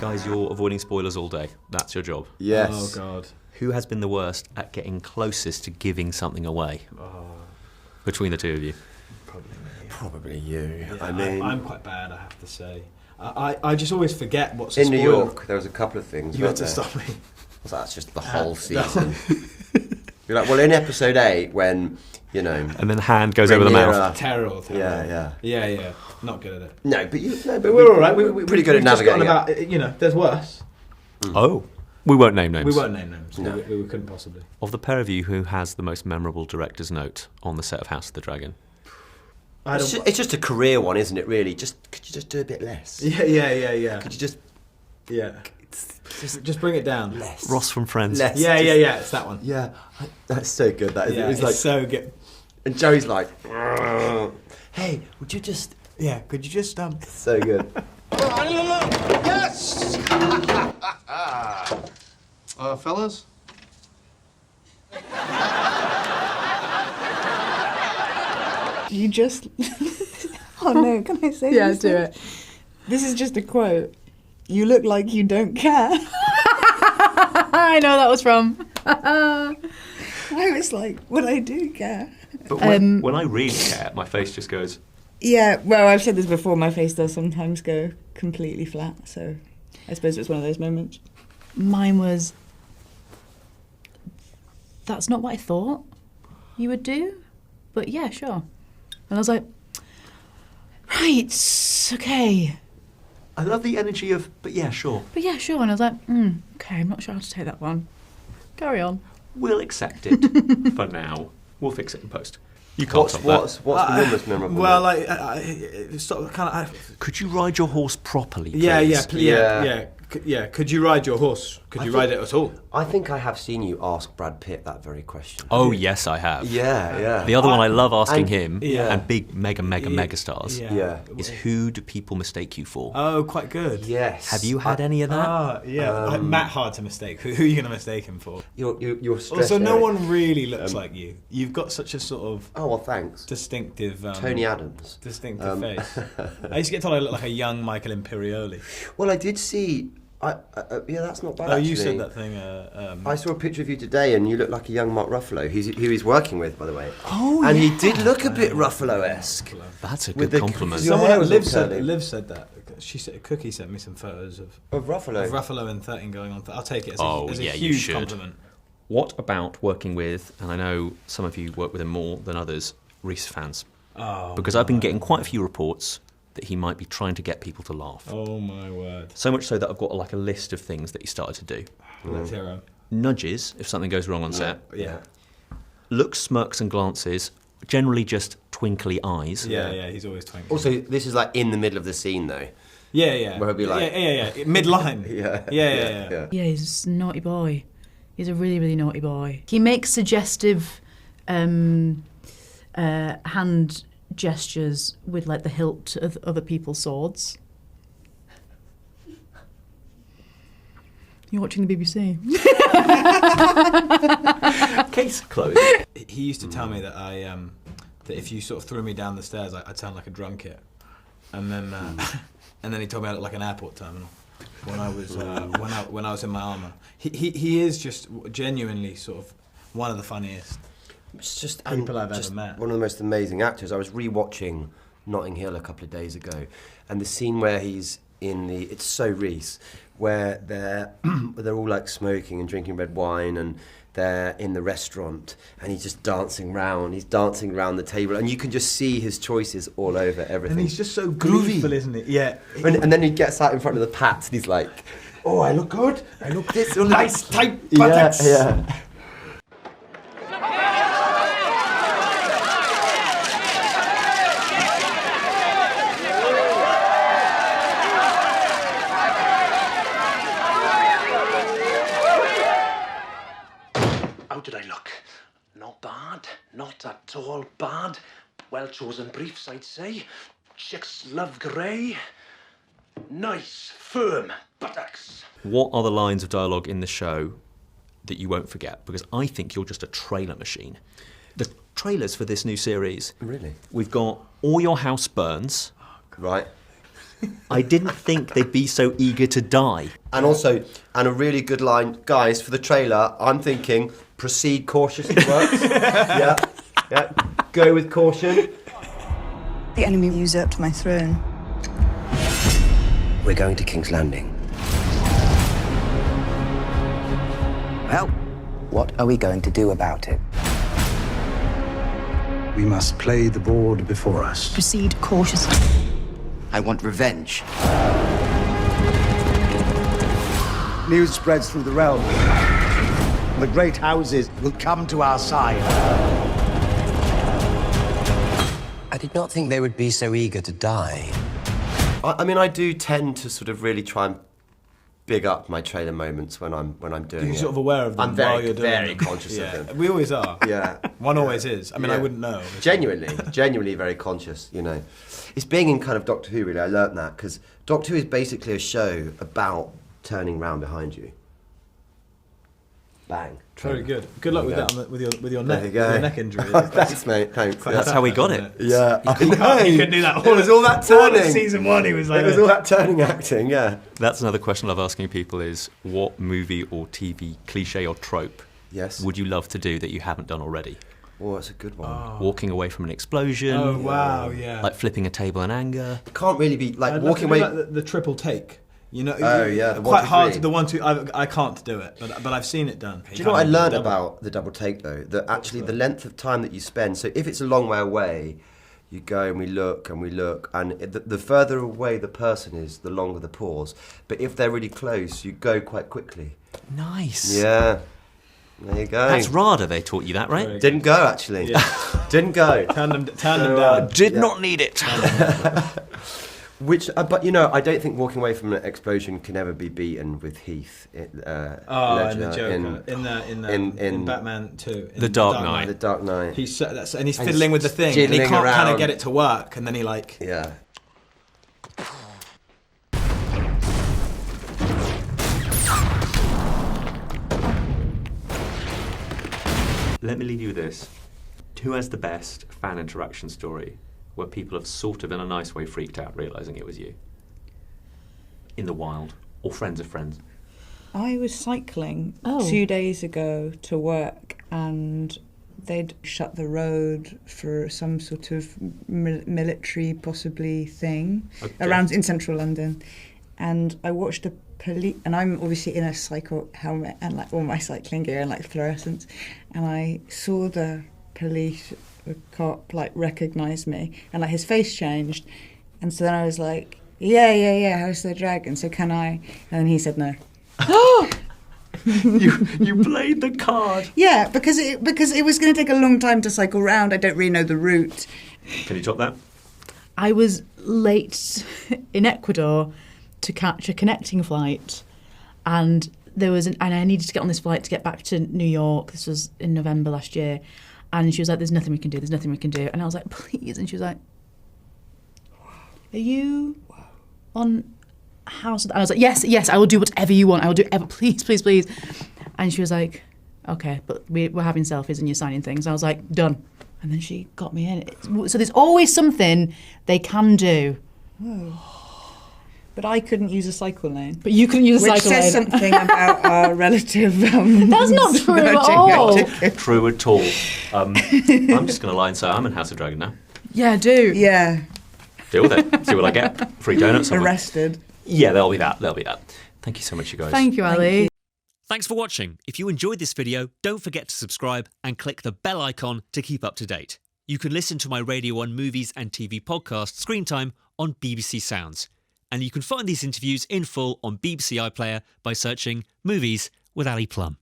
Guys, you're avoiding spoilers all day. That's your job. Yes. Oh, God. Who has been the worst at getting closest to giving something away? Between the two of you. Probably you. Yeah, I mean... I'm quite bad, I have to say. I just always forget what's in New York, there was a couple of things. You had to stop me. So that's just the whole season. You're like, well, in episode 8, when, you know... And then the hand goes over the mouth. Terrible. Yeah. Not good at it. No, but we're all right. We're pretty good at navigating it. You know, there's worse. Oh. We won't name names. We won't name names. No. We couldn't possibly. Of the pair of you, who has the most memorable director's note on the set of House of the Dragon? It's just a career one, isn't it, really? Could you just do a bit less? Yeah. Could you just... Yeah. Just bring it down. Less. Ross from Friends. Less. Yeah. It's that one. Yeah. That's so good, that is. Yeah, it's like, so good. And Joey's like, hey, would you just... Yeah, could you just... It's so good. Yes! Fellas? You just... Oh no, can I say this? Yeah, do it. This is just a quote. You look like you don't care. I know that was from. I was like, well, I do care. But when I really care, my face just goes... Yeah, well, I've said this before, my face does sometimes go completely flat, so I suppose it's one of those moments. Mine was, that's not what I thought you would do, but yeah, sure. And I was like, right, okay. I love the energy of, but yeah, sure. But yeah, sure. And I was like, okay, I'm not sure how to take that one. Carry on. We'll accept it for now. We'll fix it in post. You can't stop that. What's the most memorable? Well, I sort of kind of... Could you ride your horse properly, please? Yeah. Could you ride your horse? Could you ride it at all? I think I have seen you ask Brad Pitt that very question. Oh, yes, I have. Yeah. The other one I love asking him, Yeah. and big mega stars, Yeah. is who do people mistake you for? Oh, quite good. Yes. Have you had any of that? Matt hard to mistake. Who are you going to mistake him for? You're stressed. Also, no one really looks like you. You've got such a sort of... Oh, well, thanks. Distinctive... Tony Adams. Distinctive face. I used to get told I look like a young Michael Imperioli. Well, I did see... yeah, that's not bad, Oh, actually. you said that thing... I saw a picture of you today and you look like a young Mark Ruffalo, who he's working with, by the way. Oh, and he did look a bit Ruffalo-esque. That's a good compliment. Your Someone hair was all Liv said that. She said, Cookie sent me some photos of Ruffalo. Of Ruffalo and 13 going on. I'll take it as a you huge should. compliment. What about working with, and I know some of you work with him more than others, Rhys Ifans? Oh, because I've been getting quite a few reports that he might be trying to get people to laugh. Oh my word. So much so that I've got like a list of things that he started to do. Let's hear him. Nudges, if something goes wrong on set. Yeah. Looks, smirks and glances, generally just twinkly eyes. Yeah, he's always twinkling. Also, this is like in the middle of the scene, though. Yeah. Where he'll be like... Yeah. Mid-line. Yeah. Yeah, he's a naughty boy. He's a really, really naughty boy. He makes suggestive hand gestures with like the hilt of other people's swords. You're watching the BBC. Case closed. He used to tell me that that if you sort of threw me down the stairs, I'd sound like a drunket. And then and then he told me I looked like an airport terminal when I was when I was in my armour. He is just genuinely sort of one of the funniest. It's just people I've ever met. One of the most amazing actors. I was re-watching Notting Hill a couple of days ago, and the scene where he's in the... It's so Rhys, where they're all like smoking and drinking red wine, and they're in the restaurant, and he's just dancing round. He's dancing around the table, and you can just see his choices all over everything. And he's just so groovy, gleeful, isn't he? Yeah. And then he gets out in front of the Pats, and he's like, "Oh, I look good. I look this Nice tight buttocks." Yeah. How did I look? Not bad, not at all bad. Well chosen briefs, I'd say. Chicks love grey. Nice, firm buttocks. What are the lines of dialogue in the show that you won't forget? Because I think you're just a trailer machine. The trailers for this new series. Really? We've got All Your House Burns. Right. I didn't think they'd be so eager to die. And also, and a really good line, guys, for the trailer, I'm thinking, proceed cautiously works. Yeah. Go with caution. The enemy usurped my throne. We're going to King's Landing. Well, what are we going to do about it? We must play the board before us. Proceed cautiously. I want revenge. News spreads through the realm. The great houses will come to our side. I did not think they would be so eager to die. I mean, I do tend to sort of really try and big up my trailer moments when I'm doing You're it. sort of aware of them I'm while very, you're doing very them. conscious of them. We always are. Yeah. One always is. I mean, I Yeah. wouldn't know. Genuinely very conscious, you know. It's being in kind of Doctor Who, really, I learnt that, because Doctor Who is basically a show about turning round behind you. Bang. Very good. Good luck with that with your neck. There you go. With your neck injury. Thanks, mate. Thanks. That's how we got it. Yeah. You can do that. It was all that All of turning. season 1, he was like. It was all that turning acting, yeah. That's another question I love asking people is, what movie or TV cliche or trope Yes. would you love to do that you haven't done already? Oh, that's a good one. Walking away from an explosion. Oh wow, yeah. Like flipping a table in anger. It can't really be like I'd walking love to away. do like the triple take. You know. Oh, yeah, the quite 1, 2, hard. 3. The 1, 2. I can't do it, but I've seen it done. Do you know what I learned about the double take though? That actually the length of time that you spend. So if it's a long way away, you go and we look, and the further away the person is, the longer the pause. But if they're really close, you go quite quickly. Nice. Yeah. There you go. That's RADA, they taught you that, right? Didn't go actually. Yeah. Didn't go. Turn them down. Did not need it. Which, but you know, I don't think walking away from an explosion can ever be beaten with Heath. And the Joker in Batman 2. The Dark Knight. The Dark Knight. He's fiddling with the thing, and he jiggling can't kind around. of get it to work, and then he like. Yeah. Let me leave you with this. Who has the best fan interaction story where people have sort of in a nice way freaked out realising it was you? In the wild. Or friends of friends. I was cycling 2 days ago to work, and they'd shut the road for some sort of military possibly thing around in central London, and I watched a police, and I'm obviously in a cycle helmet and like all my cycling gear and like fluorescents, and I saw the police cop like recognise me, and like his face changed, and so then I was like, yeah, how's the dragon? So can I? And then he said no. You played the card. Yeah, because it was going to take a long time to cycle round. I don't really know the route. Can you top that? I was late in Ecuador to catch a connecting flight, and and I needed to get on this flight to get back to New York. This was in November last year, and she was like, "There's nothing we can do. There's nothing we can do." And I was like, "Please," and she was like, "Are you on house?" And I was like, "Yes, I will do whatever you want. I will do ever. Please." And she was like, "Okay, but we're having selfies and you're signing things." And I was like, "Done." And then she got me in. So there's always something they can do. Whoa. But I couldn't use a cycle lane. But you couldn't use a cycle lane. Which says something about our relative. That's not true at all. True at all. I'm just going to lie and say I'm in House of Dragon now. Yeah, do. Yeah. Deal with it. See what I get. Free donuts. Somewhere. Arrested. Yeah, there'll be that. Thank you so much, you guys. Thank you, Ali. Thanks for watching. If you enjoyed this video, don't forget to subscribe and click the bell icon to keep up to date. You can listen to my Radio 1 movies and TV podcast, Screen Time, on BBC Sounds. And you can find these interviews in full on BBC iPlayer by searching Movies with Ali Plumb.